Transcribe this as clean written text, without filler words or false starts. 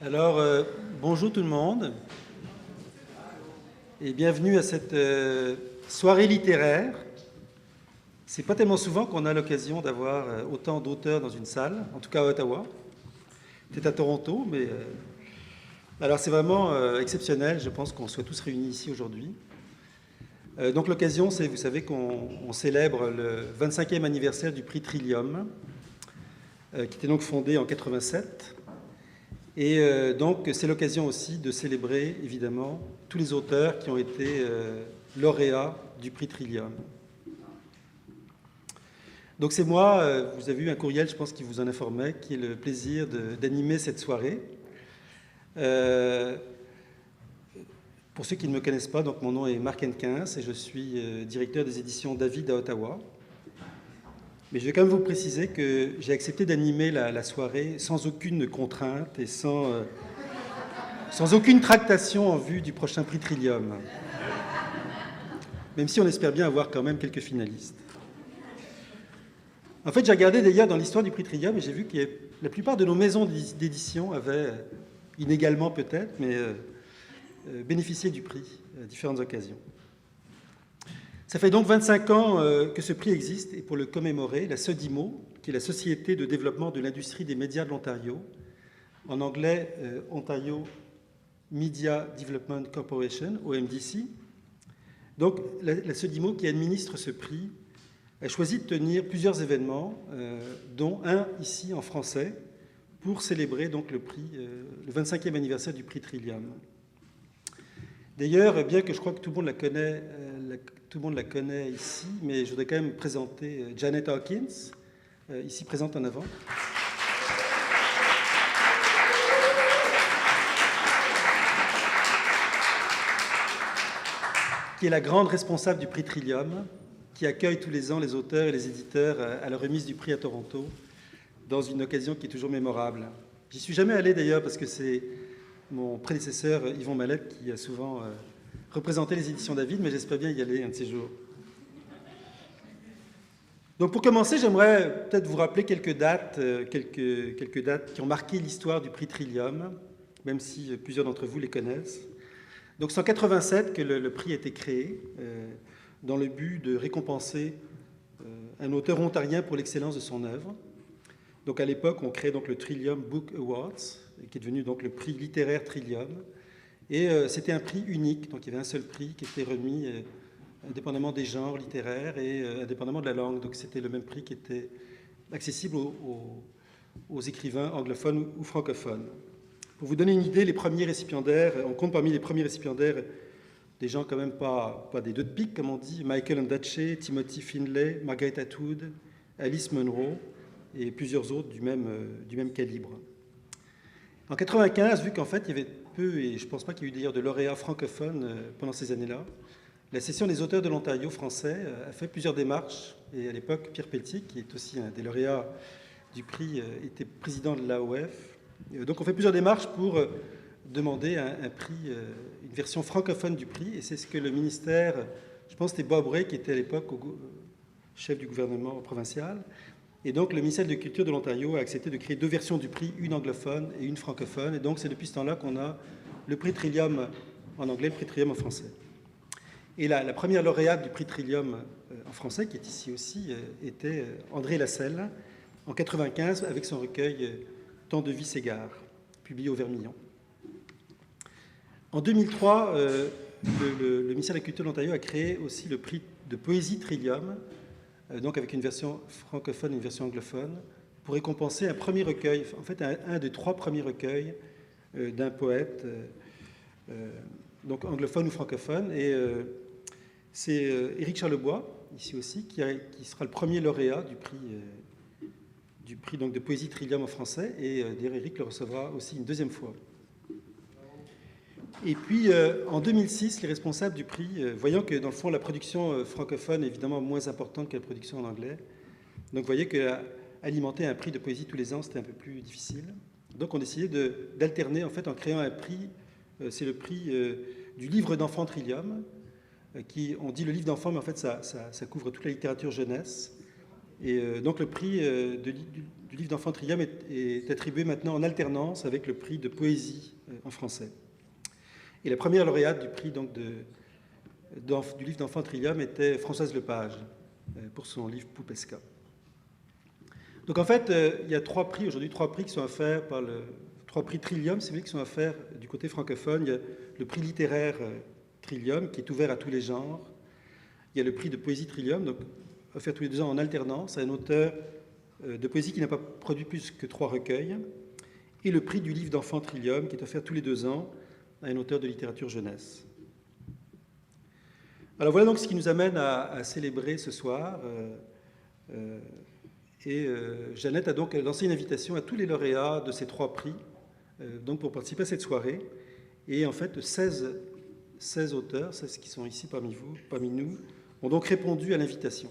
Alors, bonjour tout le monde et bienvenue à cette soirée littéraire. C'est pas tellement souvent qu'on a l'occasion d'avoir autant d'auteurs dans une salle, en tout cas à Ottawa. Peut-être à Toronto, mais alors c'est vraiment exceptionnel. Je pense qu'on soit tous réunis ici aujourd'hui. Donc l'occasion, c'est, vous savez, qu'on célèbre le 25e anniversaire du prix Trillium, qui était donc fondé en 87. Et donc, c'est l'occasion aussi de célébrer, évidemment, tous les auteurs qui ont été lauréats du prix Trillium. Donc, c'est moi, vous avez eu un courriel, je pense, qui vous en informait, qui est le plaisir d'animer cette soirée. Pour ceux qui ne me connaissent pas, donc mon nom est Marc Hennequin et je suis directeur des éditions David à Ottawa. Mais je vais quand même vous préciser que j'ai accepté d'animer la soirée sans aucune contrainte et sans aucune tractation en vue du prochain prix Trillium. Même si on espère bien avoir quand même quelques finalistes. En fait, j'ai regardé d'ailleurs dans l'histoire du prix Trillium et j'ai vu que la plupart de nos maisons d'édition avaient, inégalement peut-être, mais bénéficié du prix à différentes occasions. Ça fait donc 25 ans que ce prix existe, et pour le commémorer, la SODIMO, qui est la Société de développement de l'industrie des médias de l'Ontario, en anglais Ontario Media Development Corporation, OMDC. Donc la SODIMO qui administre ce prix a choisi de tenir plusieurs événements, dont un ici en français, pour célébrer donc le prix, le 25e anniversaire du prix Trillium. D'ailleurs, bien que je crois que tout le monde la connaît ici, mais je voudrais quand même présenter Janet Hawkins, ici présente en avant. Qui est la grande responsable du prix Trillium, qui accueille tous les ans les auteurs et les éditeurs à la remise du prix à Toronto, dans une occasion qui est toujours mémorable. J'y suis jamais allé d'ailleurs, parce que c'est mon prédécesseur Yvon Mallette qui a souvent représenté les éditions David, mais j'espère bien y aller un de ces jours. Donc pour commencer, j'aimerais peut-être vous rappeler quelques dates qui ont marqué l'histoire du prix Trillium, même si plusieurs d'entre vous les connaissent. Donc c'est en 87 que le prix a été créé, dans le but de récompenser un auteur ontarien pour l'excellence de son œuvre. Donc à l'époque, on crée donc le Trillium Book Awards, qui est devenu donc le prix littéraire Trillium. Et c'était un prix unique, donc il y avait un seul prix qui était remis indépendamment des genres littéraires et indépendamment de la langue. Donc c'était le même prix qui était accessible aux écrivains anglophones ou francophones. Pour vous donner une idée, les premiers récipiendaires, on compte parmi les premiers récipiendaires des gens quand même pas des deux de pique, comme on dit, Michael Ondaatje, Timothy Findlay, Margaret Atwood, Alice Munro et plusieurs autres du même calibre. En 1995, vu qu'en fait, il y avait peu, et je ne pense pas qu'il y ait eu d'ailleurs de lauréats francophones pendant ces années-là, la Session des auteurs de l'Ontario français a fait plusieurs démarches, et à l'époque, Pierre Pelletier, qui est aussi un des lauréats du prix, était président de l'AOF. Donc on fait plusieurs démarches pour demander un prix, une version francophone du prix, et c'est ce que le ministère, je pense que c'était Bob Ray, qui était à l'époque chef du gouvernement provincial. Et donc, le ministère de la Culture de l'Ontario a accepté de créer deux versions du prix, une anglophone et une francophone. Et donc, c'est depuis ce temps-là qu'on a le prix Trillium en anglais, le prix Trillium en français. Et la première lauréate du prix Trillium en français, qui est ici aussi, était André Lasselle, en 1995, avec son recueil Tant de vie s'égare, publié au Vermillon. En 2003, le ministère de la Culture de l'Ontario a créé aussi le prix de poésie Trillium, donc avec une version francophone et une version anglophone, pour récompenser un premier recueil, en fait un des trois premiers recueils d'un poète, donc anglophone ou francophone. Et c'est Éric Charlebois, ici aussi, qui sera le premier lauréat du prix donc, de poésie Trillium en français. Et d'ailleurs, Éric le recevra aussi une deuxième fois. Et puis, en 2006, les responsables du prix, voyant que, dans le fond, la production francophone est évidemment moins importante que la production en anglais, donc, voyez qu'alimenter un prix de poésie tous les ans, c'était un peu plus difficile. Donc, on a décidé d'alterner, en fait, en créant un prix, c'est le prix du livre d'enfant Trillium, on dit le livre d'enfant, mais en fait, ça couvre toute la littérature jeunesse. Et donc le prix du livre d'enfant Trillium est attribué maintenant en alternance avec le prix de poésie en français. Et la première lauréate du prix donc, du livre d'enfant Trillium était Françoise Lepage pour son livre Poupesca. Donc en fait, il y a trois prix aujourd'hui, trois prix qui sont offerts par trois prix Trillium, c'est vrai, qui sont offerts du côté francophone. Il y a le prix littéraire Trillium qui est ouvert à tous les genres. Il y a le prix de poésie Trillium, donc offert tous les 2 ans en alternance à un auteur de poésie qui n'a pas produit plus que 3 recueils. Et le prix du livre d'enfant Trillium qui est offert tous les 2 ans à un auteur de littérature jeunesse. Alors voilà donc ce qui nous amène à célébrer ce soir. Jeannette a donc lancé une invitation à tous les lauréats de ces 3 prix donc pour participer à cette soirée. Et en fait, 16 auteurs, 16 qui sont ici parmi nous, ont donc répondu à l'invitation.